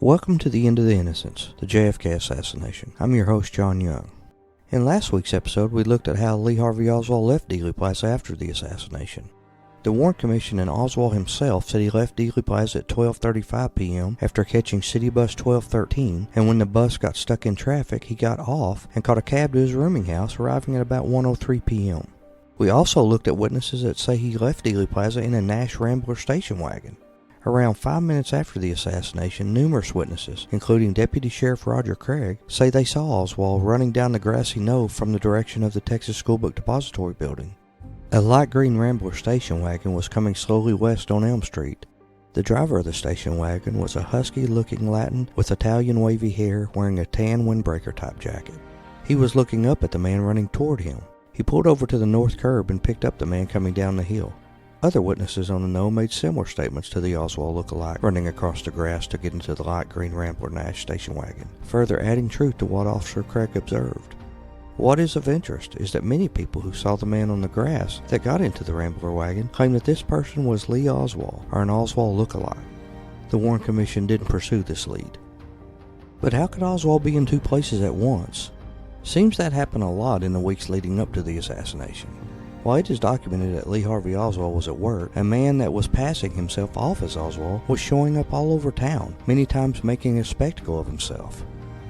Welcome to the end of the Innocence, the JFK Assassination. I'm your host, John Young. In last week's episode, we looked at how Lee Harvey Oswald left Dealey Plaza after the assassination. The Warren Commission and Oswald himself said he left Dealey Plaza at 12:35 p.m. after catching City Bus 1213, and when the bus got stuck in traffic, he got off and caught a cab to his rooming house, arriving at about 1:03 p.m. We also looked at witnesses that say he left Dealey Plaza in a Nash Rambler station wagon. Around 5 minutes after the assassination, numerous witnesses, including Deputy Sheriff Roger Craig, say they saw Oswald running down the grassy knoll from the direction of the Texas Schoolbook Depository building. A light green Rambler station wagon was coming slowly west on Elm Street. The driver of the station wagon was a husky-looking Latin with Italian wavy hair wearing a tan windbreaker-type jacket. He was looking up at the man running toward him. He pulled over to the north curb and picked up the man coming down the hill. Other witnesses on the knoll made similar statements to the Oswald look-alike running across the grass to get into the light green Rambler Nash station wagon, further adding truth to what Officer Craig observed. What is of interest is that many people who saw the man on the grass that got into the Rambler wagon claim that this person was Lee Oswald, or an Oswald look-alike. The Warren Commission didn't pursue this lead. But how could Oswald be in two places at once? Seems that happened a lot in the weeks leading up to the assassination. While it is documented that Lee Harvey Oswald was at work, a man that was passing himself off as Oswald was showing up all over town, many times making a spectacle of himself.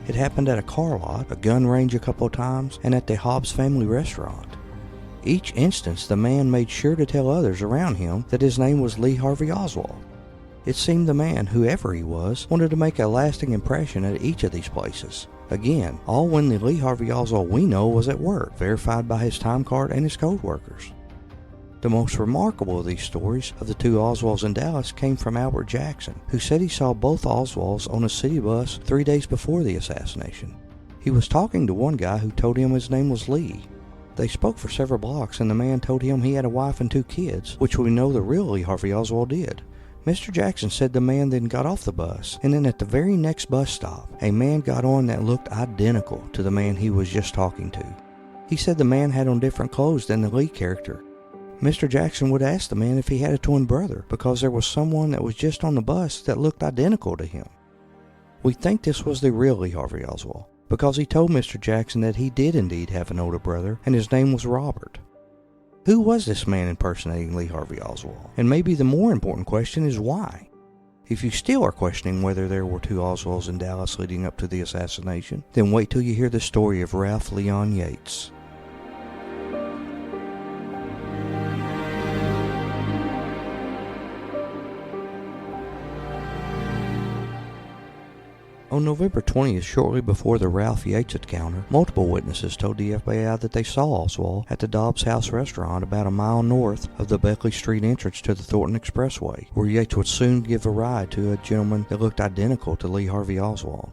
It happened at a car lot, a gun range a couple of times, and at the Hobbs family restaurant. Each instance, the man made sure to tell others around him that his name was Lee Harvey Oswald. It seemed the man, whoever he was, wanted to make a lasting impression at each of these places. Again, all when the Lee Harvey Oswald we know was at work, verified by his time card and his code workers. The most remarkable of these stories of the two Oswalds in Dallas came from Albert Jackson, who said he saw both Oswalds on a city bus 3 days before the assassination. He was talking to one guy who told him his name was Lee. They spoke for several blocks and the man told him he had a wife and 2 kids, which we know the real Lee Harvey Oswald did. Mr. Jackson said the man then got off the bus, and then at the very next bus stop, a man got on that looked identical to the man he was just talking to. He said the man had on different clothes than the Lee character. Mr. Jackson would ask the man if he had a twin brother, because there was someone that was just on the bus that looked identical to him. We think this was the real Lee Harvey Oswald, because he told Mr. Jackson that he did indeed have an older brother, and his name was Robert. Who was this man impersonating Lee Harvey Oswald? And maybe the more important question is why? If you still are questioning whether there were two Oswalds in Dallas leading up to the assassination, then wait till you hear the story of Ralph Leon Yates. On November 20th, shortly before the Ralph Yates encounter, multiple witnesses told the FBI that they saw Oswald at the Dobbs House restaurant about a mile north of the Beckley Street entrance to the Thornton Expressway, where Yates would soon give a ride to a gentleman that looked identical to Lee Harvey Oswald.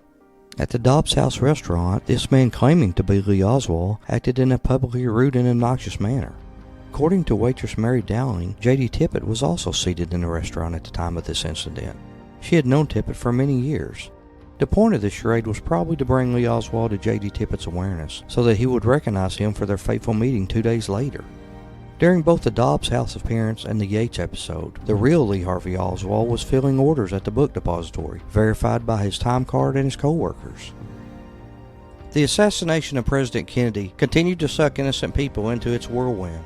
At the Dobbs House restaurant, this man claiming to be Lee Oswald acted in a publicly rude and obnoxious manner. According to waitress Mary Dowling, J.D. Tippett was also seated in the restaurant at the time of this incident. She had known Tippett for many years. The point of this charade was probably to bring Lee Oswald to J.D. Tippett's awareness, so that he would recognize him for their fateful meeting 2 days later. During both the Dobbs House appearance and the Yates episode, the real Lee Harvey Oswald was filling orders at the book depository, verified by his time card and his co-workers. The assassination of President Kennedy continued to suck innocent people into its whirlwind.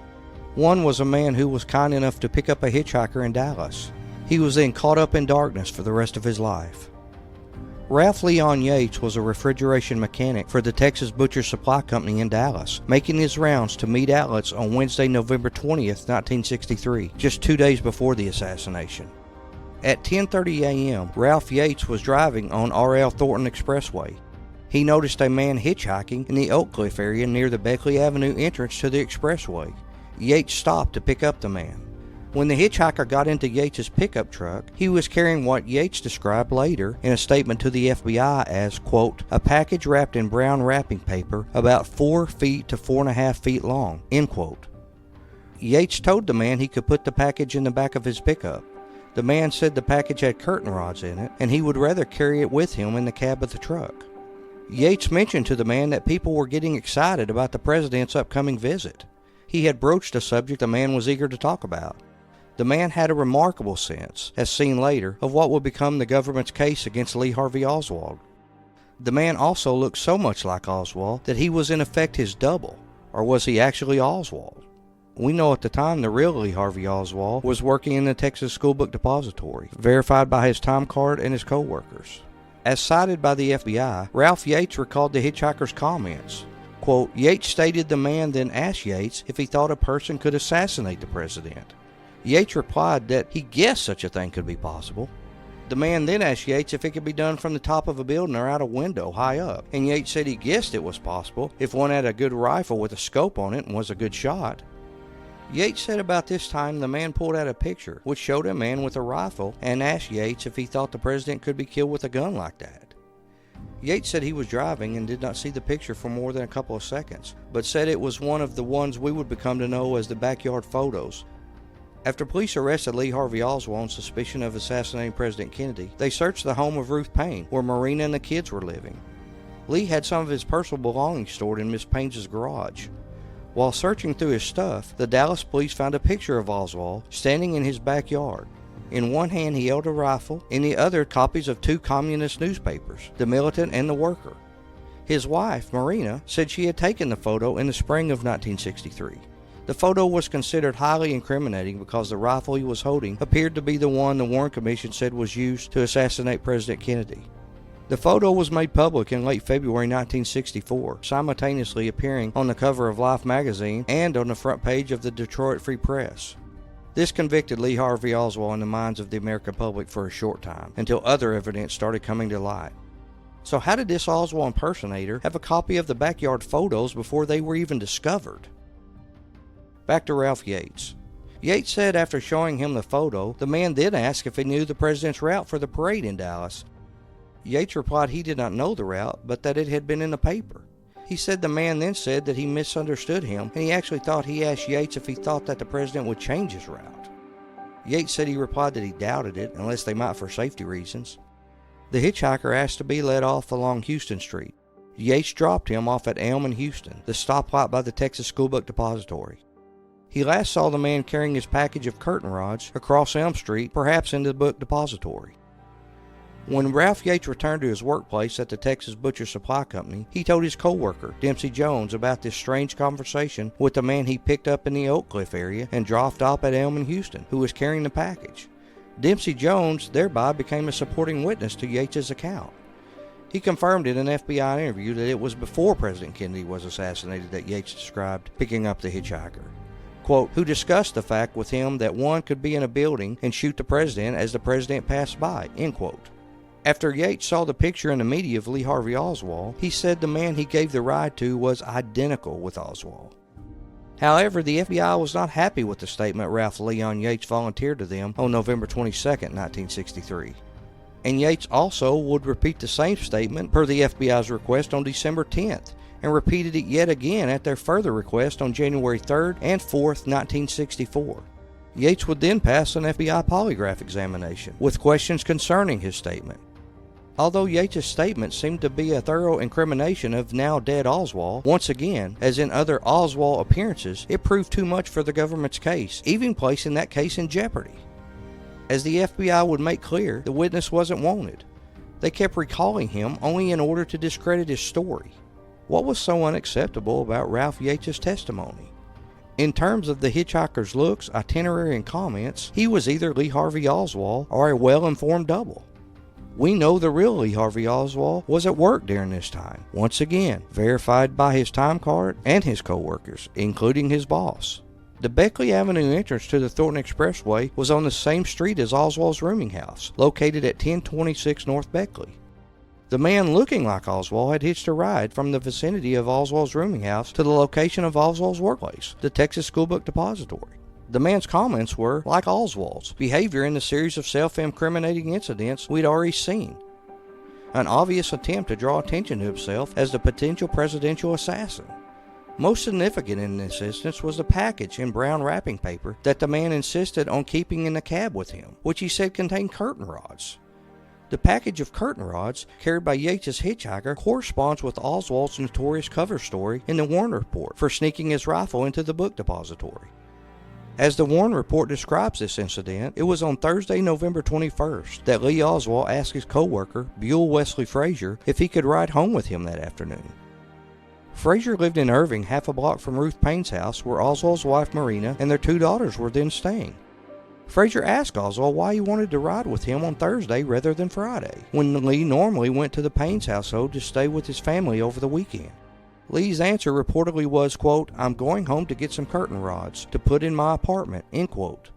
One was a man who was kind enough to pick up a hitchhiker in Dallas. He was then caught up in darkness for the rest of his life. Ralph Leon Yates was a refrigeration mechanic for the Texas Butcher Supply Company in Dallas, making his rounds to meat outlets on Wednesday, November 20th, 1963, just 2 days before the assassination. At 10:30 a.m., Ralph Yates was driving on R.L. Thornton Expressway. He noticed a man hitchhiking in the Oak Cliff area near the Beckley Avenue entrance to the expressway. Yates stopped to pick up the man. When the hitchhiker got into Yates' pickup truck, he was carrying what Yates described later in a statement to the FBI as, quote, a package wrapped in brown wrapping paper about 4 feet to 4.5 feet long, end quote. Yates told the man he could put the package in the back of his pickup. The man said the package had curtain rods in it, and he would rather carry it with him in the cab of the truck. Yates mentioned to the man that people were getting excited about the president's upcoming visit. He had broached a subject the man was eager to talk about. The man had a remarkable sense, as seen later, of what would become the government's case against Lee Harvey Oswald. The man also looked so much like Oswald that he was in effect his double, or was he actually Oswald? We know at the time the real Lee Harvey Oswald was working in the Texas School Book Depository, verified by his time card and his co-workers. As cited by the FBI, Ralph Yates recalled the hitchhiker's comments. Quote, Yates stated the man then asked Yates if he thought a person could assassinate the president. Yates replied that he guessed such a thing could be possible. The man then asked Yates if it could be done from the top of a building or out a window high up, and Yates said he guessed it was possible if one had a good rifle with a scope on it and was a good shot. Yates said about this time the man pulled out a picture which showed a man with a rifle and asked Yates if he thought the president could be killed with a gun like that. Yates said he was driving and did not see the picture for more than a couple of seconds, but said it was one of the ones we would become to know as the backyard photos. After police arrested Lee Harvey Oswald on suspicion of assassinating President Kennedy, they searched the home of Ruth Payne, where Marina and the kids were living. Lee had some of his personal belongings stored in Miss Payne's garage. While searching through his stuff, the Dallas police found a picture of Oswald standing in his backyard. In one hand he held a rifle, in the other copies of 2 communist newspapers, The Militant and The Worker. His wife, Marina, said she had taken the photo in the spring of 1963. The photo was considered highly incriminating because the rifle he was holding appeared to be the one the Warren Commission said was used to assassinate President Kennedy. The photo was made public in late February 1964, simultaneously appearing on the cover of Life magazine and on the front page of the Detroit Free Press. This convicted Lee Harvey Oswald in the minds of the American public for a short time, until other evidence started coming to light. So how did this Oswald impersonator have a copy of the backyard photos before they were even discovered? Back to Ralph Yates. Yates said after showing him the photo, the man then asked if he knew the president's route for the parade in Dallas. Yates replied he did not know the route, but that it had been in the paper. He said the man then said that he misunderstood him, and he actually thought he asked Yates if he thought that the president would change his route. Yates said he replied that he doubted it, unless they might for safety reasons. The hitchhiker asked to be led off along Houston Street. Yates dropped him off at Elm and Houston, the stoplight by the Texas School Book Depository. He last saw the man carrying his package of curtain rods across Elm Street, perhaps into the book depository. When Ralph Yates returned to his workplace at the Texas Butcher Supply Company, he told his co-worker, Dempsey Jones, about this strange conversation with the man he picked up in the Oak Cliff area and dropped off at Elm in Houston, who was carrying the package. Dempsey Jones thereby became a supporting witness to Yates' account. He confirmed in an FBI interview that it was before President Kennedy was assassinated that Yates described picking up the hitchhiker. Quote, who discussed the fact with him that one could be in a building and shoot the president as the president passed by, end quote. After Yates saw the picture in the media of Lee Harvey Oswald, he said the man he gave the ride to was identical with Oswald. However, the FBI was not happy with the statement Ralph Leon Yates volunteered to them on November 22, 1963. And Yates also would repeat the same statement per the FBI's request on December 10th, and repeated it yet again at their further request on January 3rd and 4th, 1964. Yates would then pass an FBI polygraph examination with questions concerning his statement. Although Yates' statement seemed to be a thorough incrimination of now-dead Oswald, once again, as in other Oswald appearances, it proved too much for the government's case, even placing that case in jeopardy. As the FBI would make clear, the witness wasn't wanted. They kept recalling him only in order to discredit his story. What was so unacceptable about Ralph Yates' testimony? In terms of the hitchhiker's looks, itinerary, and comments, he was either Lee Harvey Oswald or a well-informed double. We know the real Lee Harvey Oswald was at work during this time, once again, verified by his time card and his co-workers, including his boss. The Beckley Avenue entrance to the Thornton Expressway was on the same street as Oswald's rooming house, located at 1026 North Beckley. The man looking like Oswald had hitched a ride from the vicinity of Oswald's rooming house to the location of Oswald's workplace, the Texas School Book Depository. The man's comments were like Oswald's behavior in the series of self-incriminating incidents we'd already seen. An obvious attempt to draw attention to himself as the potential presidential assassin. Most significant in this instance was the package in brown wrapping paper that the man insisted on keeping in the cab with him, which he said contained curtain rods. The package of curtain rods carried by Yates' hitchhiker corresponds with Oswald's notorious cover story in the Warren Report for sneaking his rifle into the book depository. As the Warren Report describes this incident, it was on Thursday, November 21st, that Lee Oswald asked his co-worker, Buell Wesley Frazier, if he could ride home with him that afternoon. Frazier lived in Irving, half a block from Ruth Payne's house, where Oswald's wife Marina and their 2 daughters were then staying. Frazier asked Oswald why he wanted to ride with him on Thursday rather than Friday, when Lee normally went to the Payne's household to stay with his family over the weekend. Lee's answer reportedly was, quote, "I'm going home to get some curtain rods to put in my apartment," end quote.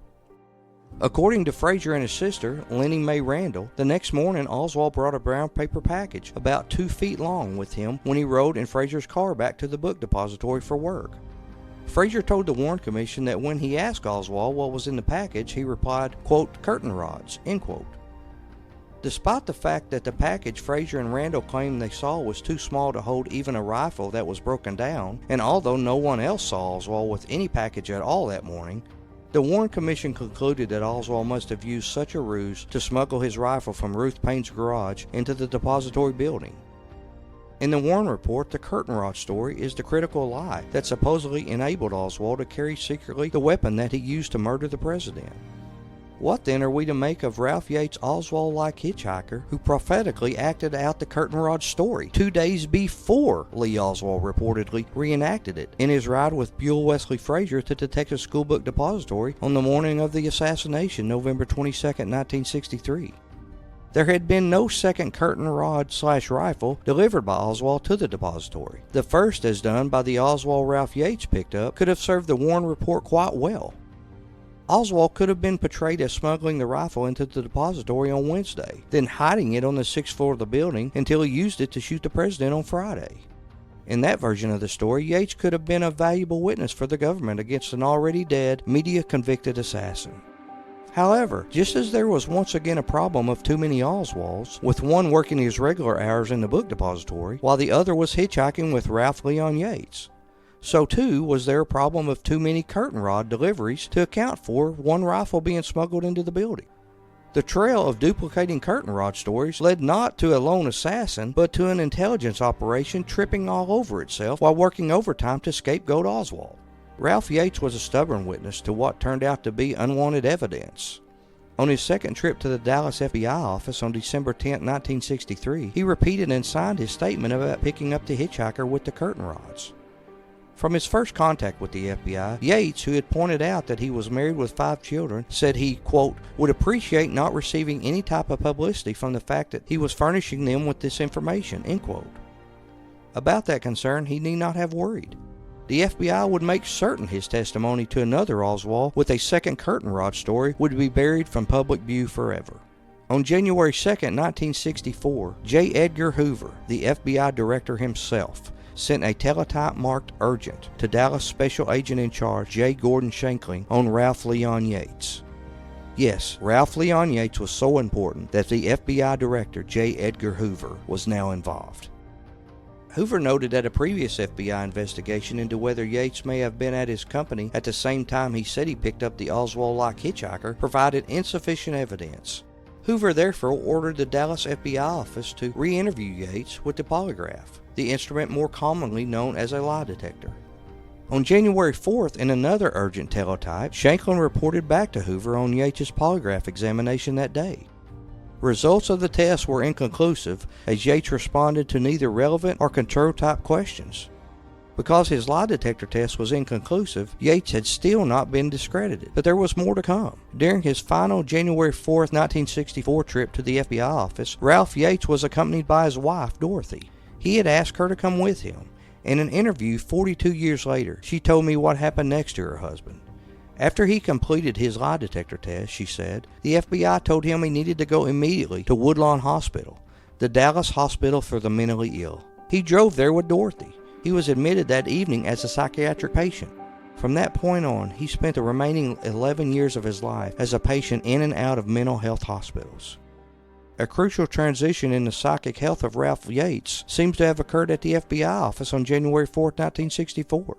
According to Frazier and his sister, Lenny Mae Randall, the next morning Oswald brought a brown paper package about 2 feet long with him when he rode in Frazier's car back to the book depository for work. Frazier told the Warren Commission that when he asked Oswald what was in the package, he replied, quote, "curtain rods," end quote. Despite the fact that the package Frazier and Randall claimed they saw was too small to hold even a rifle that was broken down, and although no one else saw Oswald with any package at all that morning, the Warren Commission concluded that Oswald must have used such a ruse to smuggle his rifle from Ruth Payne's garage into the depository building. In the Warren Report, the curtain rod story is the critical lie that supposedly enabled Oswald to carry secretly the weapon that he used to murder the president. What then are we to make of Ralph Yates' Oswald-like hitchhiker who prophetically acted out the curtain rod story 2 days before Lee Oswald reportedly reenacted it in his ride with Buell Wesley Frazier to Detective School Book Depository on the morning of the assassination, November 22, 1963? There had been no second curtain rod/rifle delivered by Oswald to the depository. The first, as done by the Oswald Ralph Yates picked up, could have served the Warren Report quite well. Oswald could have been portrayed as smuggling the rifle into the depository on Wednesday, then hiding it on the 6th floor of the building until he used it to shoot the president on Friday. In that version of the story, Yates could have been a valuable witness for the government against an already dead, media-convicted assassin. However, just as there was once again a problem of too many Oswalds, with one working his regular hours in the book depository, while the other was hitchhiking with Ralph Leon Yates, so too was there a problem of too many curtain rod deliveries to account for one rifle being smuggled into the building. The trail of duplicating curtain rod stories led not to a lone assassin, but to an intelligence operation tripping all over itself while working overtime to scapegoat Oswald. Ralph Yates was a stubborn witness to what turned out to be unwanted evidence. On his second trip to the Dallas FBI office on December 10, 1963, he repeated and signed his statement about picking up the hitchhiker with the curtain rods. From his first contact with the FBI, Yates, who had pointed out that he was married with 5 children, said he, quote, would appreciate not receiving any type of publicity from the fact that he was furnishing them with this information, end quote. About that concern, he need not have worried. The FBI would make certain his testimony to another Oswald with a second curtain rod story would be buried from public view forever. On January 2, 1964, J. Edgar Hoover, the FBI director himself, sent a teletype marked urgent to Dallas Special Agent in Charge J. Gordon Shankling on Ralph Leon Yates. Yes, Ralph Leon Yates was so important that the FBI director J. Edgar Hoover was now involved. Hoover noted that a previous FBI investigation into whether Yates may have been at his company at the same time he said he picked up the Oswald-like hitchhiker provided insufficient evidence. Hoover therefore ordered the Dallas FBI office to re-interview Yates with the polygraph, the instrument more commonly known as a lie detector. On January 4th, in another urgent teletype, Shankling reported back to Hoover on Yates' polygraph examination that day. Results of the test were inconclusive, as Yates responded to neither relevant or control-type questions. Because his lie detector test was inconclusive, Yates had still not been discredited, but there was more to come. During his final January 4, 1964 trip to the FBI office, Ralph Yates was accompanied by his wife, Dorothy. He had asked her to come with him. In an interview 42 years later, she told me what happened next to her husband. After he completed his lie detector test, she said, the FBI told him he needed to go immediately to Woodlawn Hospital, the Dallas Hospital for the Mentally Ill. He drove there with Dorothy. He was admitted that evening as a psychiatric patient. From that point on, he spent the remaining 11 years of his life as a patient in and out of mental health hospitals. A crucial transition in the psychic health of Ralph Yates seems to have occurred at the FBI office on January 4, 1964.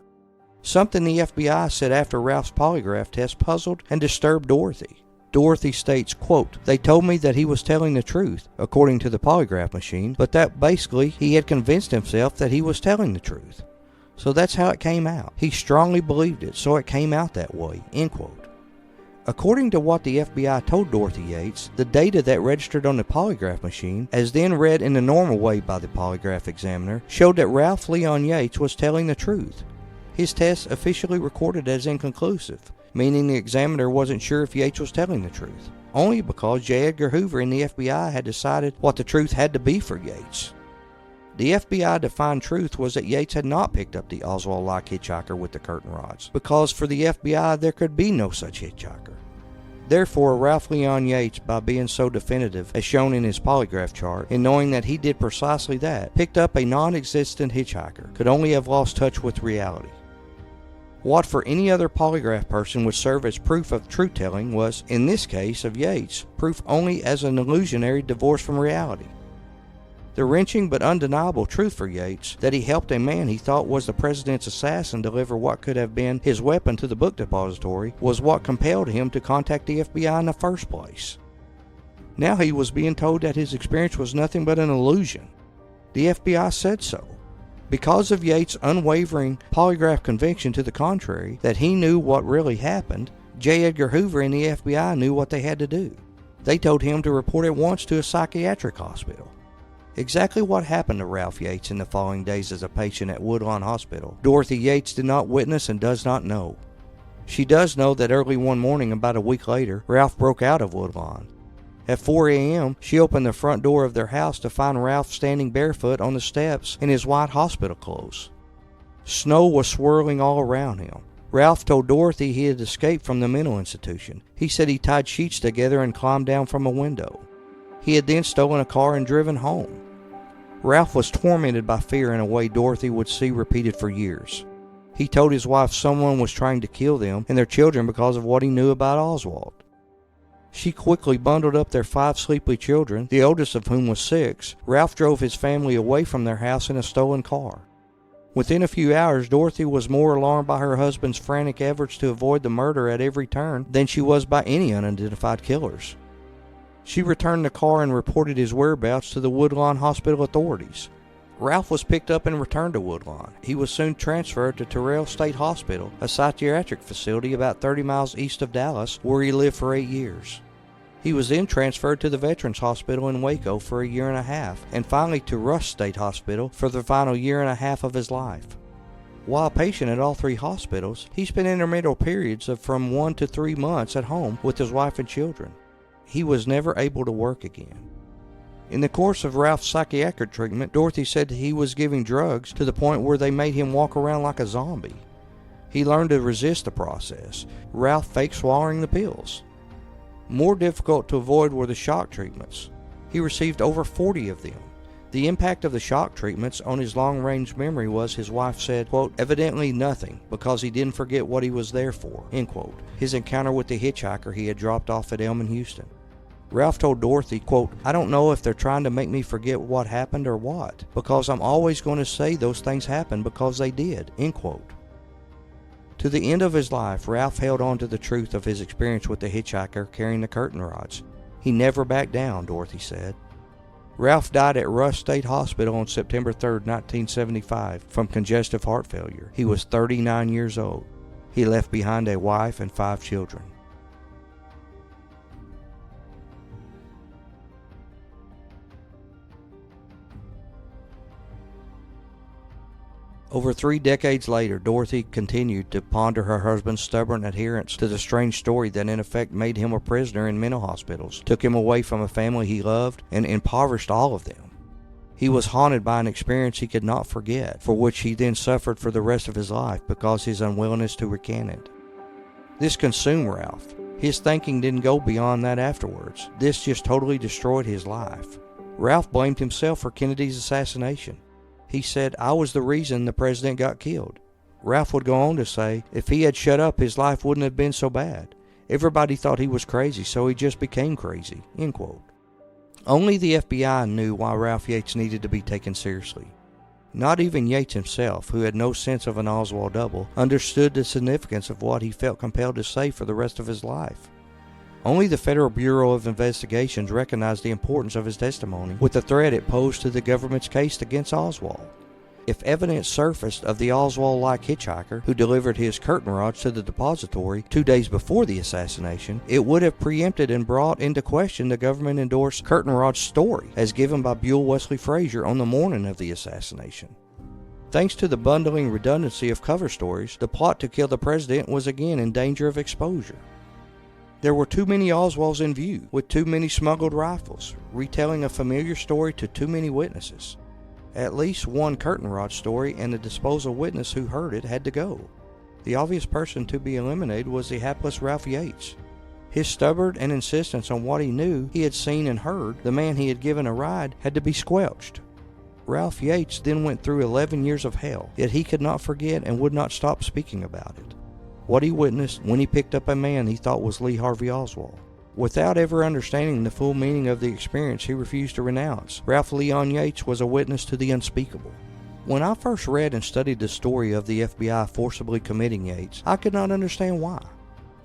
Something the FBI said after Ralph's polygraph test puzzled and disturbed Dorothy. Dorothy states, quote, they told me that he was telling the truth, according to the polygraph machine, but that basically he had convinced himself that he was telling the truth. So that's how it came out. He strongly believed it, so it came out that way, end quote. According to what the FBI told Dorothy Yates, the data that registered on the polygraph machine, as then read in the normal way by the polygraph examiner, showed that Ralph Leon Yates was telling the truth. His test officially recorded as inconclusive, meaning the examiner wasn't sure if Yates was telling the truth, only because J. Edgar Hoover and the FBI had decided what the truth had to be for Yates. The FBI defined truth was that Yates had not picked up the Oswald-like hitchhiker with the curtain rods, because for the FBI there could be no such hitchhiker. Therefore, Ralph Leon Yates, by being so definitive as shown in his polygraph chart, and knowing that he did precisely that, picked up a non-existent hitchhiker, could only have lost touch with reality. What for any other polygraph person would serve as proof of truth-telling was, in this case of Yates, proof only as an illusionary divorce from reality. The wrenching but undeniable truth for Yates, that he helped a man he thought was the president's assassin deliver what could have been his weapon to the book depository, was what compelled him to contact the FBI in the first place. Now he was being told that his experience was nothing but an illusion. The FBI said so. Because of Yates' unwavering polygraph conviction to the contrary, that he knew what really happened, J. Edgar Hoover and the FBI knew what they had to do. They told him to report at once to a psychiatric hospital. Exactly what happened to Ralph Yates in the following days as a patient at Woodlawn Hospital, Dorothy Yates did not witness and does not know. She does know that early one morning, about a week later, Ralph broke out of Woodlawn. At 4 a.m., she opened the front door of their house to find Ralph standing barefoot on the steps in his white hospital clothes. Snow was swirling all around him. Ralph told Dorothy he had escaped from the mental institution. He said he tied sheets together and climbed down from a window. He had then stolen a car and driven home. Ralph was tormented by fear in a way Dorothy would see repeated for years. He told his wife someone was trying to kill them and their children because of what he knew about Oswald. She quickly bundled up their 5 sleepy children, the oldest of whom was 6. Ralph drove his family away from their house in a stolen car. Within a few hours, Dorothy was more alarmed by her husband's frantic efforts to avoid the murder at every turn than she was by any unidentified killers. She returned the car and reported his whereabouts to the Woodlawn Hospital authorities. Ralph was picked up and returned to Woodlawn. He was soon transferred to Terrell State Hospital, a psychiatric facility about 30 miles east of Dallas, where he lived for 8 years. He was then transferred to the Veterans Hospital in Waco for a year and a half, and finally to Rush State Hospital for the final year and a half of his life. While a patient at all 3 hospitals, he spent intermittent periods of from 1 to 3 months at home with his wife and children. He was never able to work again. In the course of Ralph's psychiatric treatment, Dorothy said that he was giving drugs to the point where they made him walk around like a zombie. He learned to resist the process. Ralph faked swallowing the pills. More difficult to avoid were the shock treatments. He received over 40 of them. The impact of the shock treatments on his long-range memory was, his wife said, quote, evidently nothing, because he didn't forget what he was there for, end quote. His encounter with the hitchhiker he had dropped off at Elm in Houston. Ralph told Dorothy, quote, I don't know if they're trying to make me forget what happened or what, because I'm always going to say those things happened because they did, end quote. To the end of his life, Ralph held on to the truth of his experience with the hitchhiker carrying the curtain rods. He never backed down, Dorothy said. Ralph died at Rush State Hospital on September 3, 1975, from congestive heart failure. He was 39 years old. He left behind a wife and 5 children. Over 3 decades later, Dorothy continued to ponder her husband's stubborn adherence to the strange story that in effect made him a prisoner in mental hospitals, took him away from a family he loved, and impoverished all of them. He was haunted by an experience he could not forget, for which he then suffered for the rest of his life because his unwillingness to recant it. This consumed Ralph. His thinking didn't go beyond that afterwards. This just totally destroyed his life. Ralph blamed himself for Kennedy's assassination. He said, I was the reason the president got killed. Ralph would go on to say, if he had shut up, his life wouldn't have been so bad. Everybody thought he was crazy, so he just became crazy, end quote. Only the FBI knew why Ralph Yates needed to be taken seriously. Not even Yates himself, who had no sense of an Oswald double, understood the significance of what he felt compelled to say for the rest of his life. Only the Federal Bureau of Investigations recognized the importance of his testimony with the threat it posed to the government's case against Oswald. If evidence surfaced of the Oswald-like hitchhiker who delivered his curtain rods to the depository 2 days before the assassination, it would have preempted and brought into question the government-endorsed curtain rod story as given by Buell Wesley Frazier on the morning of the assassination. Thanks to the bundling redundancy of cover stories, the plot to kill the president was again in danger of exposure. There were too many Oswalds in view, with too many smuggled rifles, retelling a familiar story to too many witnesses. At least one curtain rod story and the disposal witness who heard it had to go. The obvious person to be eliminated was the hapless Ralph Yates. His stubborn and insistence on what he knew he had seen and heard, the man he had given a ride, had to be squelched. Ralph Yates then went through 11 years of hell, yet he could not forget and would not stop speaking about it. What he witnessed when he picked up a man he thought was Lee Harvey Oswald. Without ever understanding the full meaning of the experience he refused to renounce, Ralph Leon Yates was a witness to the unspeakable. When I first read and studied the story of the FBI forcibly committing Yates, I could not understand why.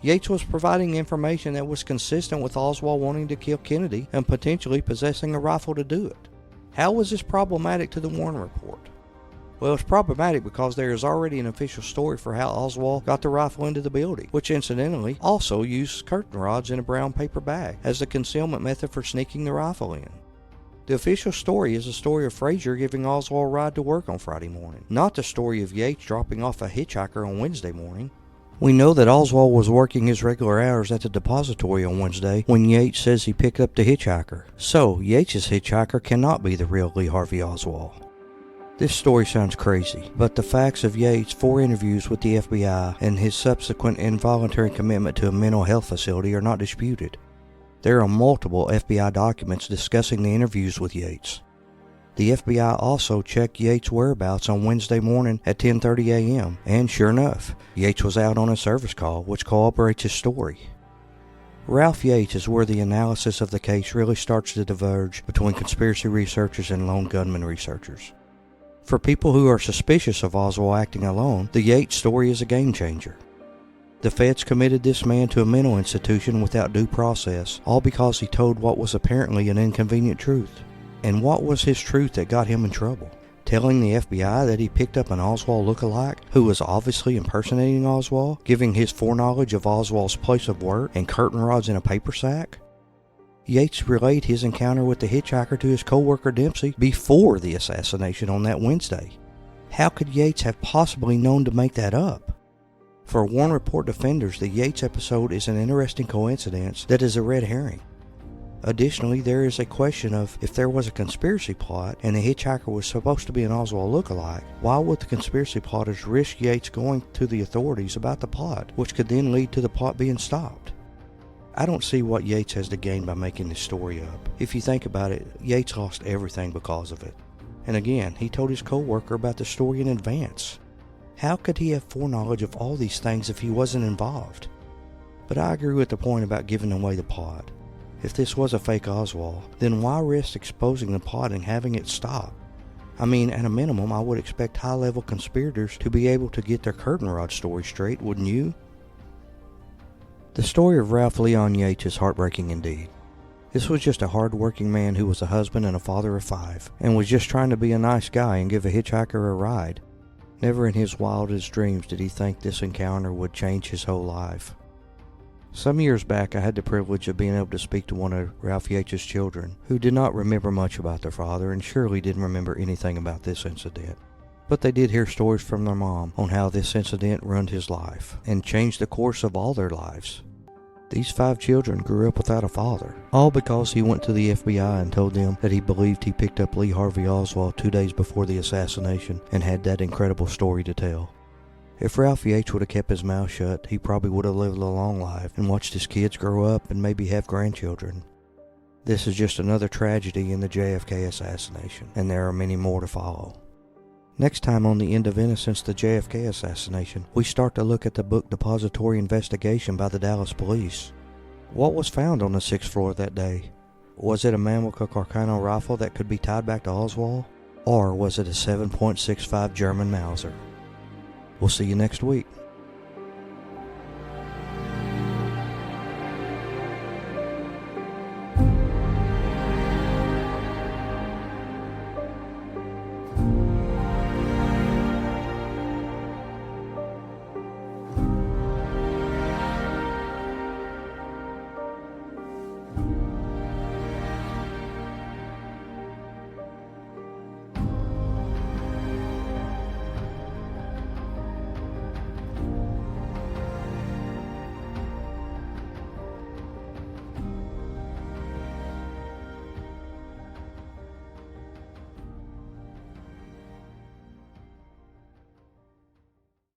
Yates was providing information that was consistent with Oswald wanting to kill Kennedy and potentially possessing a rifle to do it. How was this problematic to the Warren report? Well, it's problematic because there is already an official story for how Oswald got the rifle into the building, which incidentally also used curtain rods in a brown paper bag as the concealment method for sneaking the rifle in. The official story is the story of Frazier giving Oswald a ride to work on Friday morning, not the story of Yates dropping off a hitchhiker on Wednesday morning. We know that Oswald was working his regular hours at the depository on Wednesday when Yates says he picked up the hitchhiker. So, Yates' hitchhiker cannot be the real Lee Harvey Oswald. This story sounds crazy, but the facts of Yates' 4 interviews with the FBI and his subsequent involuntary commitment to a mental health facility are not disputed. There are multiple FBI documents discussing the interviews with Yates. The FBI also checked Yates' whereabouts on Wednesday morning at 10:30 a.m., and sure enough, Yates was out on a service call, which corroborates his story. Ralph Yates is where the analysis of the case really starts to diverge between conspiracy researchers and lone gunman researchers. For people who are suspicious of Oswald acting alone, the Yates story is a game changer. The feds committed this man to a mental institution without due process, all because he told what was apparently an inconvenient truth. And what was his truth that got him in trouble? Telling the FBI that he picked up an Oswald look-alike who was obviously impersonating Oswald, giving his foreknowledge of Oswald's place of work and curtain rods in a paper sack? Yates relayed his encounter with the hitchhiker to his co-worker Dempsey before the assassination on that Wednesday. How could Yates have possibly known to make that up? For Warren Report defenders, the Yates episode is an interesting coincidence that is a red herring. Additionally, there is a question of if there was a conspiracy plot and the hitchhiker was supposed to be an Oswald look-alike, why would the conspiracy plotters risk Yates going to the authorities about the plot, which could then lead to the plot being stopped? I don't see what Yates has to gain by making this story up. If you think about it, Yates lost everything because of it. And again, he told his co-worker about the story in advance. How could he have foreknowledge of all these things if he wasn't involved? But I agree with the point about giving away the plot. If this was a fake Oswald, then why risk exposing the plot and having it stop? I mean, at a minimum, I would expect high-level conspirators to be able to get their curtain rod story straight, wouldn't you? The story of Ralph Leon Yates is heartbreaking indeed. This was just a hard-working man who was a husband and a father of 5, and was just trying to be a nice guy and give a hitchhiker a ride. Never in his wildest dreams did he think this encounter would change his whole life. Some years back, I had the privilege of being able to speak to one of Ralph Yates' children, who did not remember much about their father and surely didn't remember anything about this incident. But they did hear stories from their mom on how this incident ruined his life and changed the course of all their lives. These 5 children grew up without a father, all because he went to the FBI and told them that he believed he picked up Lee Harvey Oswald 2 days before the assassination and had that incredible story to tell. If Ralph Yates would have kept his mouth shut, he probably would have lived a long life and watched his kids grow up and maybe have grandchildren. This is just another tragedy in the JFK assassination, and there are many more to follow. Next time on the End of Innocence, the JFK Assassination, we start to look at the book Depository Investigation by the Dallas Police. What was found on the 6th floor that day? Was it a Mamluk Carcano rifle that could be tied back to Oswald? Or was it a 7.65 German Mauser? We'll see you next week.